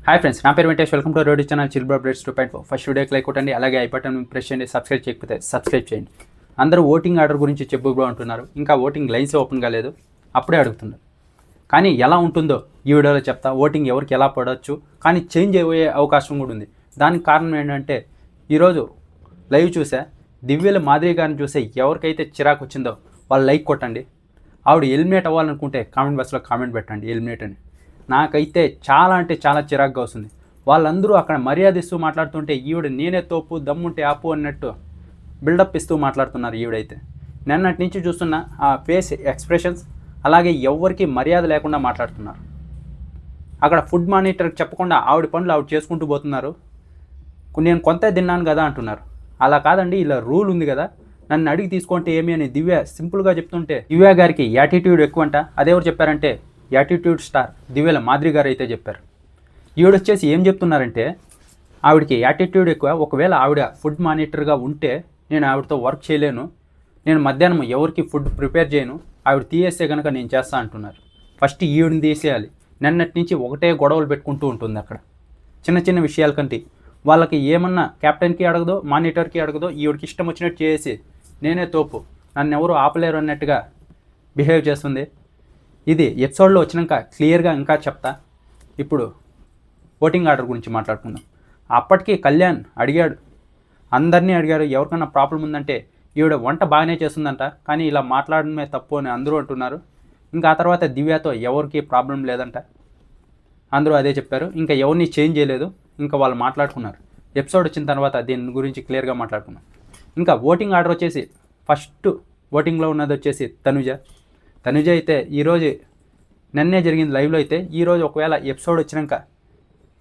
Hi friends, నా పేరు Venkatesh. Welcome to road channel chill updates 2.4. First వీడియోకి లైక్ కొట్టండి, అలాగే ఐ బటన్ ప్రెస్ చేయండి. సబ్స్క్రైబ్ చేయకపోతే సబ్స్క్రైబ్ చేయండి. అందరూ ఓటింగ్ ఆర్డర్ గురించి చెప్పుకుంటూ అంటున్నారు. ఇంకా ఓటింగ్ లైన్స్ ఓపెన్ కాలేదు, అప్పుడే అడుగుతున్నారు. కానీ ఎలా ఉంటుందో ఈ వీడియోలో చెప్తా. ఓటింగ్ ఎవరికి ఎలా పడవచ్చు, కానీ చేంజ్ అయ్యే అవకాశం కూడా ఉంది. దానికి కారణం ఏంటంటే ఈరోజు లైవ్ చూసా, దివ్యల మాదిరి గారిని చూసే ఎవరికైతే చిరాకు వచ్చిందో వాళ్ళు లైక్ కొట్టండి. ఆవిడ ఎలిమినేట్ అవ్వాలనుకుంటే కామెంట్ బాక్స్లో కామెంట్ పెట్టండి ఎలిమినేట్ అని. నాకైతే చాలా అంటే చాలా చిరాకుగా వస్తుంది. వాళ్ళందరూ అక్కడ మర్యాద ఇస్తూ మాట్లాడుతుంటే ఈవిడ నేనే తోపు, దమ్ముంటే ఆపు అన్నట్టు బిల్డప్ ఇస్తూ మాట్లాడుతున్నారు. ఈవిడైతే నిన్నటి నుంచి చూస్తున్న ఆ ఫేస్ ఎక్స్ప్రెషన్స్, అలాగే ఎవరికి మర్యాద లేకుండా మాట్లాడుతున్నారు. అక్కడ ఫుడ్ మానిటర్కి చెప్పకుండా ఆవిడ పనులు ఆవిడ చేసుకుంటూ పోతున్నారు. నేను కొంత తిన్నాను కదా అంటున్నారు. అలా కాదండి, ఇలా రూల్ ఉంది కదా, నన్ను అడిగి తీసుకుంటే ఏమి అని దివ్య సింపుల్గా చెప్తుంటే, దివ్య గారికి యాటిట్యూడ్ ఎక్కువ అంట. అదెవరు చెప్పారంటే యాటిట్యూడ్ స్టార్ దివ్యల మాదిరి గారు అయితే చెప్పారు. ఈవిడొచ్చేసి ఏం చెప్తున్నారంటే ఆవిడకి యాటిట్యూడ్ ఎక్కువ. ఒకవేళ ఆవిడ ఫుడ్ మానిటర్గా ఉంటే నేను ఆవిడతో వర్క్ చేయలేను, నేను మధ్యాహ్నం ఎవరికి ఫుడ్ ప్రిపేర్ చేయను, ఆవిడ తీసేస్తే కనుక నేను చేస్తా అంటున్నారు. ఫస్ట్ ఈవిడని తీసేయాలి. నిన్నటి నుంచి ఒకటే గొడవలు పెట్టుకుంటూ ఉంటుంది అక్కడ. చిన్న చిన్న విషయాల కంటే వాళ్ళకి ఏమన్నా క్యాప్టెన్కి అడగదో, మానిటర్కి అడగదో, ఈవిడికి ఇష్టం వచ్చినట్టు చేసి నేనే తోపు, నన్ను ఎవరు ఆపలేరు అన్నట్టుగా బిహేవ్ చేస్తుంది. ఇది ఎపిసోడ్లో వచ్చినాక క్లియర్గా ఇంకా చెప్తా. ఇప్పుడు ఓటింగ్ ఆర్డర్ గురించి మాట్లాడుకుందాం. అప్పటికి కళ్యాణ్ అడిగాడు, అందరినీ అడిగారు, ఎవరికైనా ప్రాబ్లం ఉందంటే ఈవిడ వంట బాగానే చేస్తుందంట, కానీ ఇలా మాట్లాడడమే తప్పు అని అందరూ అంటున్నారు. ఇంకా ఆ తర్వాత దివ్యతో ఎవరికి ప్రాబ్లం లేదంట, అందరూ అదే చెప్పారు. ఇంకా ఎవరిని చేంజ్ చేయలేదు. ఇంకా వాళ్ళు మాట్లాడుకున్నారు. ఎపిసోడ్ వచ్చిన తర్వాత దీని గురించి క్లియర్గా మాట్లాడుకున్నాం. ఇంకా ఓటింగ్ ఆర్డర్ వచ్చేసి ఫస్ట్ ఓటింగ్లో ఉన్నది వచ్చేసి తనుజ అయితే ఈరోజు నిన్నే జరిగింది లైవ్లో. అయితే ఈరోజు ఒకవేళ ఎపిసోడ్ వచ్చినాక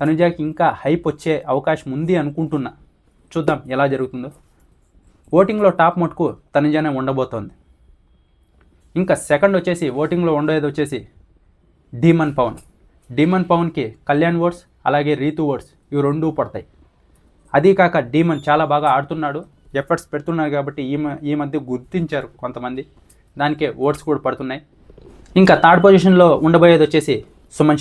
తనుజకి ఇంకా హైప్ వచ్చే అవకాశం ఉంది అనుకుంటున్నా. చూద్దాం ఎలా జరుగుతుందో. ఓటింగ్లో టాప్ మటుకు తనుజనే ఉండబోతోంది. ఇంకా సెకండ్ వచ్చేసి ఓటింగ్లో ఉండేది వచ్చేసి డీమన్ పవన్కి కళ్యాణ్ ఓట్స్ అలాగే రీతు ఓట్స్ ఇవి రెండూ పడతాయి. అదీ కాక డీమన్ చాలా బాగా ఆడుతున్నాడు, ఎఫర్ట్స్ పెడుతున్నాడు కాబట్టి ఈ మధ్య గుర్తించారు కొంతమంది, దానికే ఓట్స్ కూడా పడుతున్నాయి. ఇంకా థర్డ్ పొజిషన్లో ఉండబోయేది వచ్చేసి సుమన్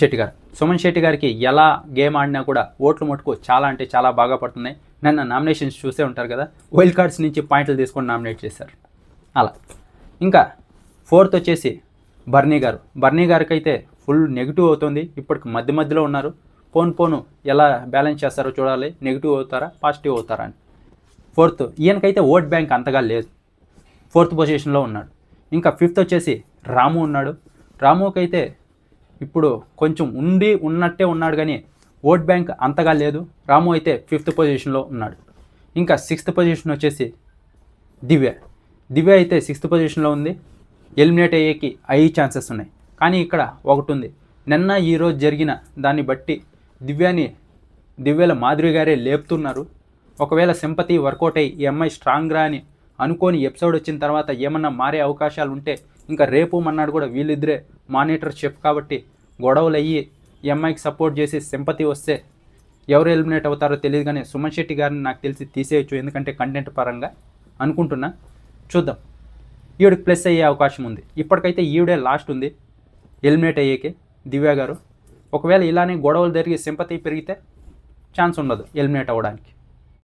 శెట్టి గారికి ఎలా గేమ్ ఆడినా కూడా ఓట్లు మటుకు చాలా అంటే చాలా బాగా పడుతున్నాయి. నన్ను నామినేషన్స్ చూసే ఉంటారు కదా, వైల్డ్ కార్డ్స్ నుంచి పాయింట్లు తీసుకొని నామినేట్ చేశారు అలా. ఇంకా ఫోర్త్ వచ్చేసి బర్నీ గారికి అయితే ఫుల్ నెగిటివ్ అవుతుంది. ఇప్పటికి మధ్యలో ఉన్నారు. పోను ఎలా బ్యాలెన్స్ చేస్తారో చూడాలి, నెగిటివ్ అవుతారా పాజిటివ్ అవుతారా అని. ఫోర్త్ ఈయనకైతే ఓట్ బ్యాంక్ అంతగా లేదు, ఫోర్త్ పొజిషన్లో ఉన్నాడు. ఇంకా ఫిఫ్త్ వచ్చేసి రాము ఉన్నాడు. రాముకైతే ఇప్పుడు కొంచెం ఉన్నట్టే ఉన్నాడు, కానీ ఓట్ బ్యాంక్ అంతగా లేదు. రాము అయితే ఫిఫ్త్ పొజిషన్లో ఉన్నాడు. ఇంకా సిక్స్త్ పొజిషన్ వచ్చేసి దివ్య అయితే సిక్స్త్ పొజిషన్లో ఉంది. ఎలిమినేట్ అయ్యేకి 5 ఛాన్సెస్ ఉన్నాయి. కానీ ఇక్కడ ఒకటి ఉంది, నిన్న ఈరోజు జరిగిన దాన్ని బట్టి దివ్యల మాదిరి గారే లేపుతున్నారు. ఒకవేళ సింపతి వర్కౌట్ అయ్యి ఈ అమ్మాయి స్ట్రాంగ్రా అని అనుకోని ఎపిసోడ్ వచ్చిన తర్వాత ఏమన్నా మారే అవకాశాలు ఉంటే, ఇంకా రేపు మన్నాడు కూడా వీళ్ళిద్దరే మానిటర్ చెఫ్ కాబట్టి గొడవలు అయ్యి ఈ అమ్మాయికి సపోర్ట్ చేసి సింపతి వస్తే ఎవరు ఎలిమినేట్ అవుతారో తెలియదు. కానీ సుమన్ శెట్టి గారిని నాకు తెలిసి తీసేయచ్చు, ఎందుకంటే కంటెంట్ పరంగా అనుకుంటున్నా. చూద్దాం, ఈవిడికి ప్లస్ అయ్యే అవకాశం ఉంది. ఇప్పటికైతే ఈవిడే లాస్ట్ ఉంది ఎలిమినేట్ అయ్యేకి దివ్య గారు. ఒకవేళ ఇలానే గొడవలు జరిగి సింపతి పెరిగితే ఛాన్స్ ఉండదు ఎలిమినేట్ అవ్వడానికి.